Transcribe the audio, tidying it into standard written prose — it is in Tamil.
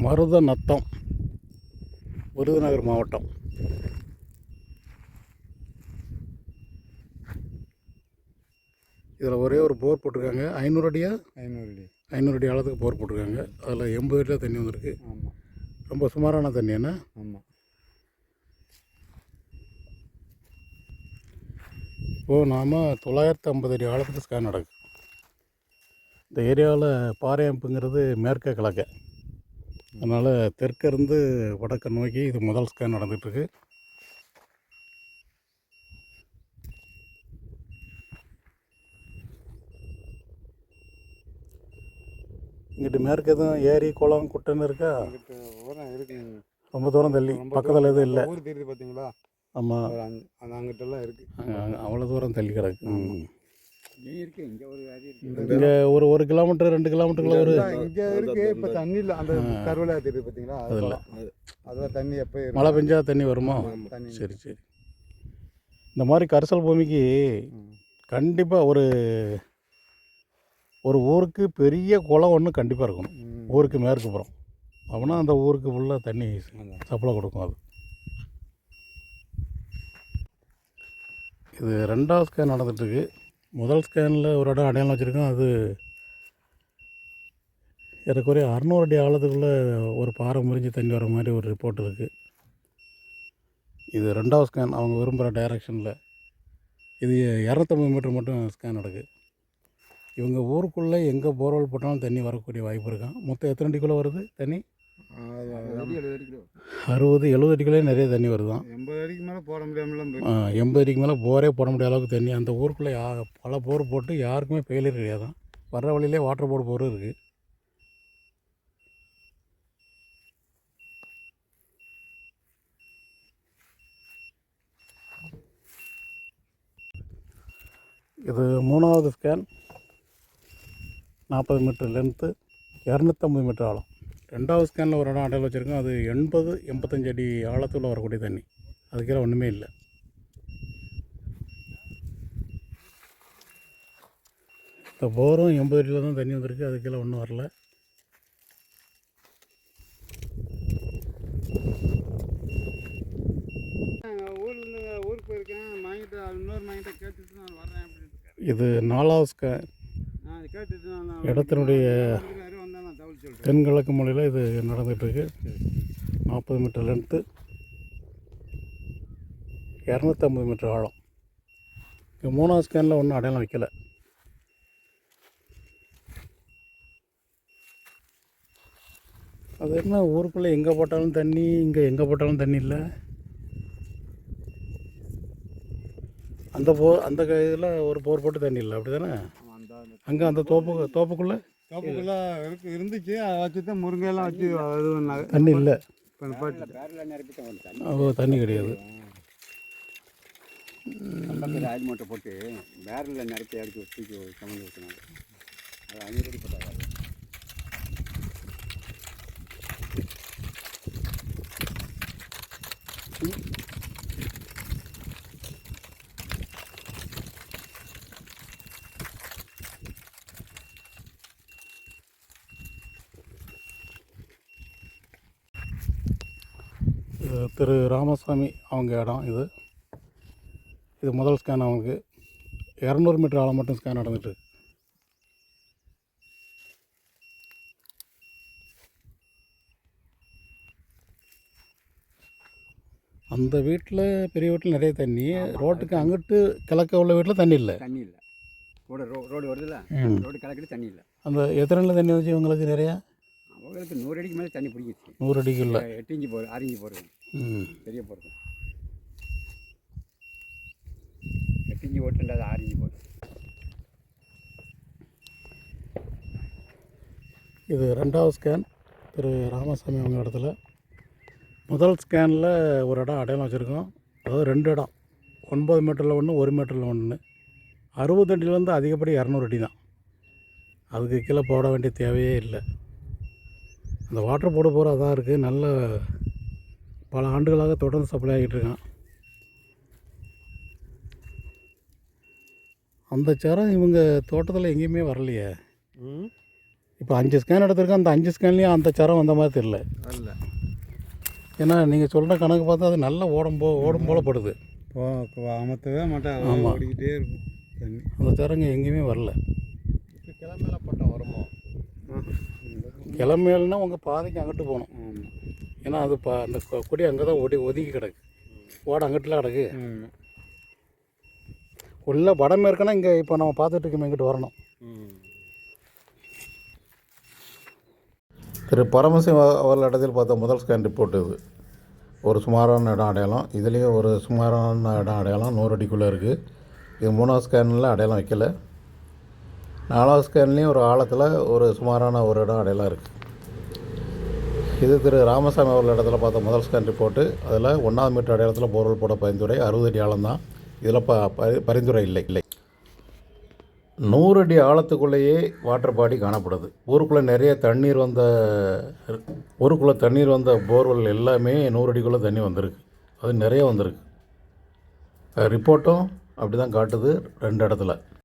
மருதநத்தம், விருதுநகர் மாவட்டம். இதில் ஒரே ஒரு போர் போட்டிருக்காங்க. 500 அடியா? 500 அடி ஆழத்துக்கு போர் போட்டிருக்காங்க. அதில் 80 அடியில் தண்ணி வந்திருக்கு. ஆமாம், ரொம்ப சுமாரான தண்ணி என்ன? ஆமாம். இப்போது நாம் 950 அடி ஆழத்துக்கு ஸ்கேன் நடக்குது. இந்த ஏரியாவில் பாறையம்புங்கிறது மேற்க கிழக்க, அதனால் தெற்கிருந்து வடக்க நோக்கி இது முதல் ஸ்கேன் நடந்துகிட்ருக்கு. இங்கிட்டு மேற்கு எதுவும் ஏரி குளம் குட்டைன்னு இருக்கா? இருக்குங்க. ரொம்ப தூரம் தள்ளி, பக்கத்தில் எதுவும் இல்லை. ஊர் தெரியுது பார்த்தீங்களா? ஆமாம், அங்கிட்டெல்லாம் இருக்குது. அவ்வளோ தூரம் தள்ளி கிடக்கு. இருக்குது. இங்கே ஒரு இங்கே ஒரு 1 கிலோமீட்டர் 2 கிலோமீட்டருக்குள்ள ஒரு இங்கே இருக்குது. இப்போ தண்ணி இல்லை. அந்த கருவலையாக தெரியுது பார்த்தீங்களா? அதில் அதெல்லாம் தண்ணி எப்போ மழை பெஞ்சா தண்ணி வருமா? தண்ணி. சரி சரி. இந்த மாதிரி கரிசல் பூமிக்கு கண்டிப்பாக ஒரு ஊருக்கு பெரிய குளம் ஒன்று கண்டிப்பாக இருக்கணும். ஊருக்கு மேற்கு புறம், அப்படின்னா அந்த ஊருக்கு ஃபுல்லாக தண்ணி சப்ளை கொடுக்கும். அது இது 2வது ஸ்கேன் நடந்துகிட்ருக்கு. முதல் ஸ்கேனில் ஒரு இடம் அடையாளம் வச்சுருக்கோம். அது ஏறக்குறைய 600 அடி ஆழத்துக்குள்ளே ஒரு பாறை முறிஞ்சு தண்ணி வர மாதிரி ஒரு ரிப்போர்ட் இருக்குது. இது 2வது ஸ்கேன் அவங்க விரும்புகிற டைரெக்ஷனில். இது 250 மீட்டர் மட்டும் ஸ்கேன் நடக்குது. இவங்க ஊருக்குள்ளே எங்கே போர்வெல் போட்டாலும் தண்ணி வரக்கூடிய வாய்ப்பு இருக்கான். மொத்தம் எத்தனை அடிக்குள்ளே வருது தண்ணி? 60-70 அடிக்குள்ளே நிறைய தண்ணி வருதான். 80 அடிக்கு மேலே போட முடியாமல் 80 அடிக்கு மேலே போரே போட முடியாத அளவுக்கு தண்ணி. அந்த ஊருக்குள்ளே பல போர் போட்டு யாருக்குமே ஃபெயிலியர் கிடையாதான். வர்ற வழியிலே வாட்டர் போர்டு போரும் இருக்குது. இது 3வது ஸ்கேன். 40 மீட்டர் லென்த்து, 250 மீட்டர் ஆழம். 2வது ஸ்கேனில் ஒரு இடம் அடையாளம் வச்சுருக்கோம். அது 80-85 அடி ஆழத்தில் வரக்கூடிய தண்ணி. அதுக்கெல்லாம் ஒன்றுமே இல்லை. இந்த போரும் 80 அடியில் தான் தண்ணி வந்திருக்கு. அதுக்கெல்லாம் ஒன்றும் வரல. ஊருக்கு போயிருக்கேன். வாங்கிட்டு இன்னொரு வாங்கிட்ட கேட்டுட்டு நான் வரேன் அப்படின்னு. இது 4வது ஸ்கேன். இடத்தினுடைய தென்கிழக்கு மூலையில் இது நடந்துகிட்ருக்கு. 40 மீட்டர் லென்த்து, 250 மீட்டர் ஆழம். இங்கே 3வது ஸ்கேனில் ஒன்றும் அடையாளம் வைக்கலை. அது என்ன ஊருக்குள்ளே எங்கே போட்டாலும் தண்ணி, இங்கே எங்கே போட்டாலும் தண்ணி இல்லை. அந்த இதில் ஒரு போர் போட்டு தண்ணி இல்லை, அப்படி தானே? அங்கே அந்த தோப்புக்குள்ளே இருந்துச்சு. அதை வச்சு தான் முருங்கையெல்லாம் வச்சு இது பண்ணாங்க. தண்ணி இல்லை. தண்ணி கிடையாது. ஆயில் மூட்டை போட்டு பேரலில் நிரப்பி அடிச்சு தூக்கி சமந்து ஊற்றினாங்க. அது 500 அடி போட்டாங்க. திரு ராமசாமி அவங்க இடம் இது. இது முதல் ஸ்கேன். அவங்களுக்கு 200 மீட்டர் ஆழம் மட்டும் ஸ்கேன் நடந்துட்டு. அந்த வீட்டில் பெரிய வீட்டில் நிறைய தண்ணி. ரோட்டுக்கு அங்கிட்டு கிழக்க உள்ள வீட்டில் தண்ணி இல்லை. தண்ணி இல்லை. ரோடு வருதுல்ல, ரோடு கிழக்கிட்டு தண்ணி இல்லை. அந்த எத்தனை அடியில் தண்ணி வச்சு இவங்களுக்கு நிறையா? அவங்களுக்கு 100 அடிக்கு மேலே தண்ணி பிடிக்கிச்சு. 100 அடிக்கு இல்லை, 8 இன்ச்சு போகுது, 6 இன்ச்சு போடுது. பெரிய போடுது. 8 இன்ச்சு ஓட்டுண்டா 6 இன்ச்சு போகுது. இது 2வது ஸ்கேன் திரு ராமசாமி அவங்க இடத்துல. முதல் ஸ்கேனில் ஒரு இடம் அடையாளம் வச்சுருக்கோம். அதாவது 2 இடம், 9 மீட்டரில் ஒன்று, 1 மீட்டரில் ஒன்று. 60 அடியிலேருந்து அதிகப்படி 200 அடி தான். அதுக்கு கீழே போட வேண்டிய தேவையே இல்லை. அந்த வாட்டர் போர்டு போகிற அதான் இருக்குது. நல்ல பல ஆண்டுகளாக தொடர்ந்து சப்ளை ஆகிட்டு இருக்கான். அந்த சரம் இவங்க தோட்டத்தில் எங்கேயுமே வரலையே. இப்போ 5 ஸ்கேன் எடுத்திருக்கேன், அந்த 5 ஸ்கேன்லேயும் அந்த சரம் வந்த மாதிரி தெரியல. வரல. ஏன்னா நீங்கள் சொல்கிற கணக்கு பார்த்தா அது நல்லா ஓடும் போல படுது. அமர்த்தவே மாட்டேன், ஆமாம். ஓடிக்கிட்டே இருக்கும் தண்ணி. அந்த சரங்க எங்கேயுமே வரல. இப்போ கிளம்பல பட்டம் வருமோ? கிளம்பேல்னா உங்கள் பாதைக்கு அங்கிட்டு போகணும். ஏன்னா அது அந்த கொடி அங்கே தான் ஒதுக்கி கிடக்கு, ஓட அங்கிட்டுலாம் கிடக்கு. உள்ள வடமேற்குனா இங்கே இப்போ நம்ம பார்த்துட்டு இருக்கோம், இங்கிட்டு வரணும். திரு பரமசிவ அவர்கள் இடத்தில் பார்த்த முதல் ஸ்கேன் ரிப்போர்ட் இது. ஒரு சுமாரான இடம் அடையாளம், இதுலேயும் ஒரு சுமாரான இடம் அடையாளம் 100 அடிக்குள்ளே இருக்குது. இது 3வது ஸ்கேனில் அடையாளம் வைக்கல. 4வது ஸ்கேன்லேயும் ஒரு ஆழத்தில் ஒரு சுமாரான ஒரு இடம் அடையாளம் இருக்குது. இது திரு ராமசாமி அவர்கள் இடத்துல பார்த்த முதல் ஸ்கேன் ரிப்போர்ட்டு. அதில் 1வது மீட்டர் அடையாளத்தில் போர்வெல் போட பரிந்துரை 60 அடி ஆழம் தான். இதில் பரிந்துரை இல்லை. 100 அடி ஆழத்துக்குள்ளேயே வாட்டர் பாடி காணப்படுது. ஊருக்குள்ளே நிறைய தண்ணீர் வந்த போர்வெல் எல்லாமே 100 அடிக்குள்ளே தண்ணி வந்திருக்கு. அது நிறைய வந்திருக்கு. ரிப்போர்ட்டும் அப்படி தான் காட்டுது 2 இடத்துல.